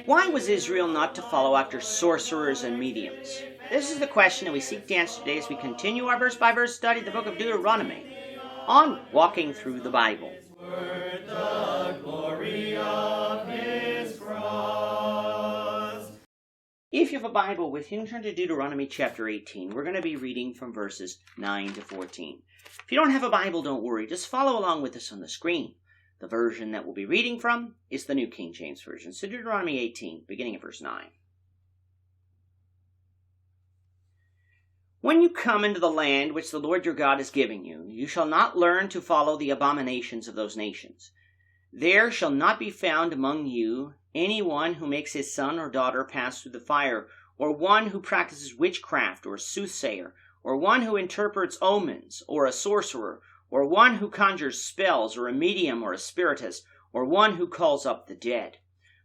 Why was Israel not to follow after sorcerers and mediums? This is the question that we seek to answer today as we continue our verse-by-verse study of the Book of Deuteronomy on Walking Through the Bible. If you have a Bible with you, turn to Deuteronomy chapter 18. We're going to be reading from verses 9 to 14. If you don't have a Bible, don't worry. Just follow along with us on the screen. The version that we'll be reading from is the New King James Version. So Deuteronomy 18, beginning at verse 9. When you come into the land which the Lord your God is giving you, you shall not learn to follow the abominations of those nations. There shall not be found among you anyone who makes his son or daughter pass through the fire, or one who practices witchcraft, or a soothsayer, or one who interprets omens, or a sorcerer, or one who conjures spells, or a medium, or a spiritist, or one who calls up the dead.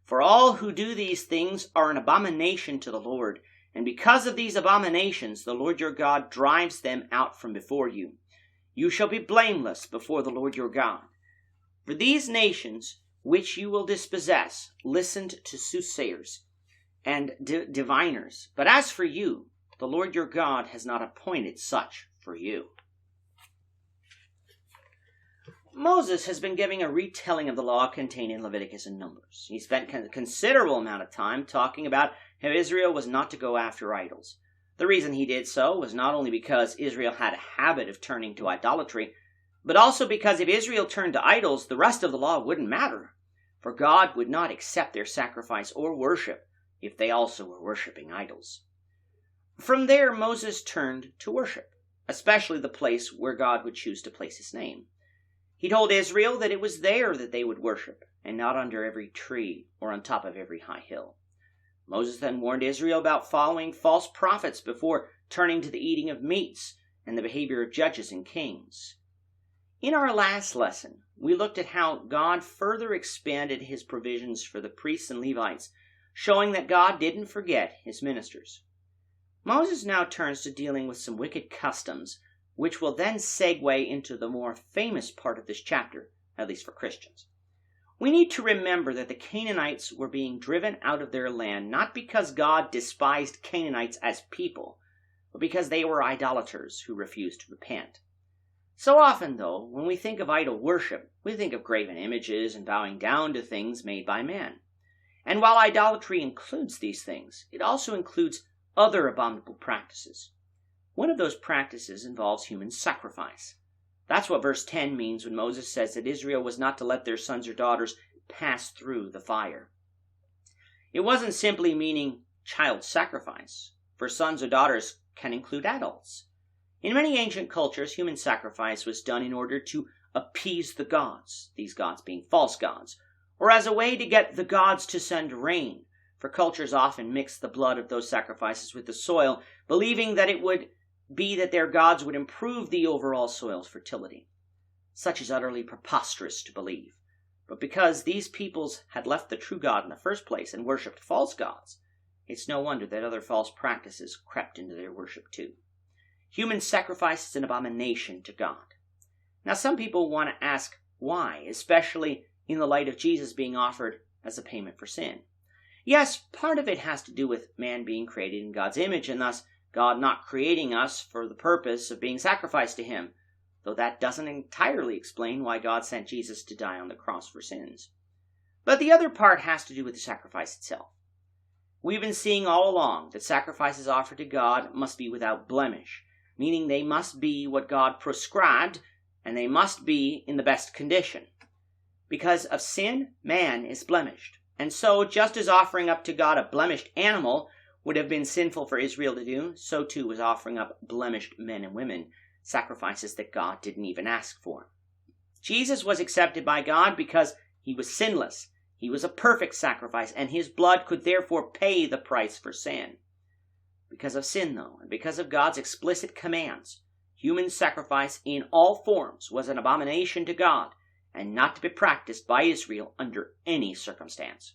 For all who do these things are an abomination to the Lord, and because of these abominations the Lord your God drives them out from before you. You shall be blameless before the Lord your God. For these nations which you will dispossess listened to soothsayers and diviners. But as for you, the Lord your God has not appointed such for you. Moses has been giving a retelling of the law contained in Leviticus and Numbers. He spent a considerable amount of time talking about how Israel was not to go after idols. The reason he did so was not only because Israel had a habit of turning to idolatry, but also because if Israel turned to idols, the rest of the law wouldn't matter, for God would not accept their sacrifice or worship if they also were worshiping idols. From there, Moses turned to worship, especially the place where God would choose to place his name. He told Israel that it was there that they would worship, and not under every tree or on top of every high hill. Moses then warned Israel about following false prophets before turning to the eating of meats and the behavior of judges and kings. In our last lesson, we looked at how God further expanded his provisions for the priests and Levites, showing that God didn't forget his ministers. Moses now turns to dealing with some wicked customs, which will then segue into the more famous part of this chapter, at least for Christians. We need to remember that the Canaanites were being driven out of their land not because God despised Canaanites as people, but because they were idolaters who refused to repent. So often, though, when we think of idol worship, we think of graven images and bowing down to things made by man. And while idolatry includes these things, it also includes other abominable practices. One of those practices involves human sacrifice. That's what verse 10 means when Moses says that Israel was not to let their sons or daughters pass through the fire. It wasn't simply meaning child sacrifice, for sons or daughters can include adults. In many ancient cultures, human sacrifice was done in order to appease the gods, these gods being false gods, or as a way to get the gods to send rain, for cultures often mixed the blood of those sacrifices with the soil, believing that it would be that their gods would improve the overall soil's fertility. Such is utterly preposterous to believe, but because these peoples had left the true God in the first place and worshipped false gods, it's no wonder that other false practices crept into their worship too. Human sacrifice is an abomination to God. Now, some people want to ask why, especially in the light of Jesus being offered as a payment for sin. Yes, part of it has to do with man being created in God's image, and thus God not creating us for the purpose of being sacrificed to him, though that doesn't entirely explain why God sent Jesus to die on the cross for sins. But the other part has to do with the sacrifice itself. We've been seeing all along that sacrifices offered to God must be without blemish, meaning they must be what God prescribed, and they must be in the best condition. Because of sin, man is blemished. And so, just as offering up to God a blemished animal would have been sinful for Israel to do, so too was offering up blemished men and women, sacrifices that God didn't even ask for. Jesus was accepted by God because he was sinless. He was a perfect sacrifice, and his blood could therefore pay the price for sin. Because of sin, though, and because of God's explicit commands, human sacrifice in all forms was an abomination to God, and not to be practiced by Israel under any circumstance.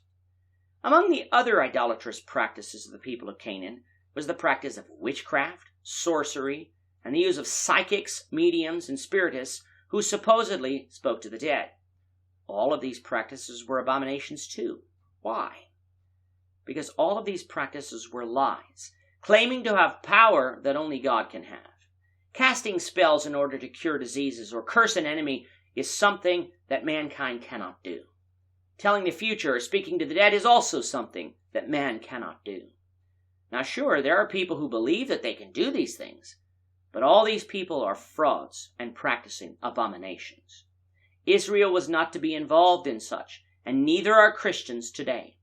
Among the other idolatrous practices of the people of Canaan was the practice of witchcraft, sorcery, and the use of psychics, mediums, and spiritists who supposedly spoke to the dead. All of these practices were abominations too, Why? Because all of these practices were lies, claiming to have power that only God can have. Casting spells in order to cure diseases or curse an enemy is something that mankind cannot do. Telling the future or speaking to the dead is also something that man cannot do. Now sure, there are people who believe that they can do these things, but all these people are frauds and practicing abominations. Israel was not to be involved in such, and neither are Christians today.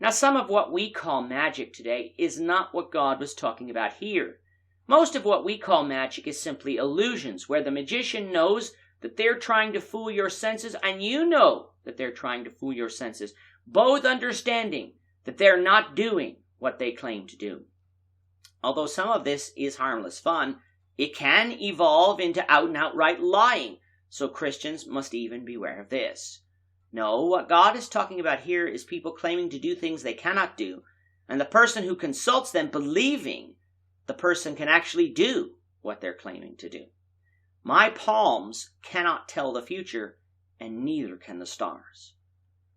Now some of what we call magic today is not what God was talking about here. Most of what we call magic is simply illusions, where the magician knows that they're trying to fool your senses, and you know that they're trying to fool your senses, both understanding that they're not doing what they claim to do. Although some of this is harmless fun, it can evolve into out and outright lying, so Christians must even beware of this. No, what God is talking about here is people claiming to do things they cannot do, and the person who consults them believing the person can actually do what they're claiming to do. My palms cannot tell the future, and neither can the stars.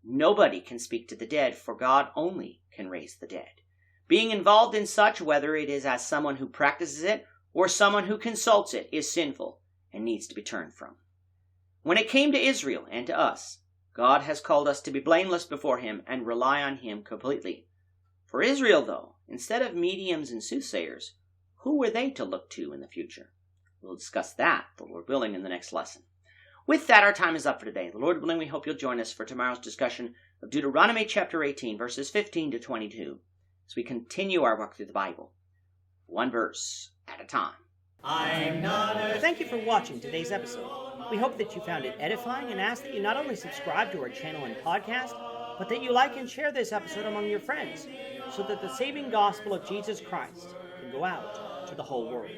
Nobody can speak to the dead, for God only can raise the dead. Being involved in such, whether it is as someone who practices it or someone who consults it, is sinful and needs to be turned from. When it came to Israel and to us, God has called us to be blameless before Him and rely on Him completely. For Israel, though, instead of mediums and soothsayers, who were they to look to in the future? We'll discuss that, the Lord willing, in the next lesson. With that, our time is up for today. The Lord willing, we hope you'll join us for tomorrow's discussion of Deuteronomy chapter 18, verses 15 to 22, as we continue our walk through the Bible, one verse at a time. Thank you for watching today's episode. We hope that you found it edifying and ask that you not only subscribe to our channel and podcast, but that you like and share this episode among your friends, so that the saving gospel of Jesus Christ can go out to the whole world.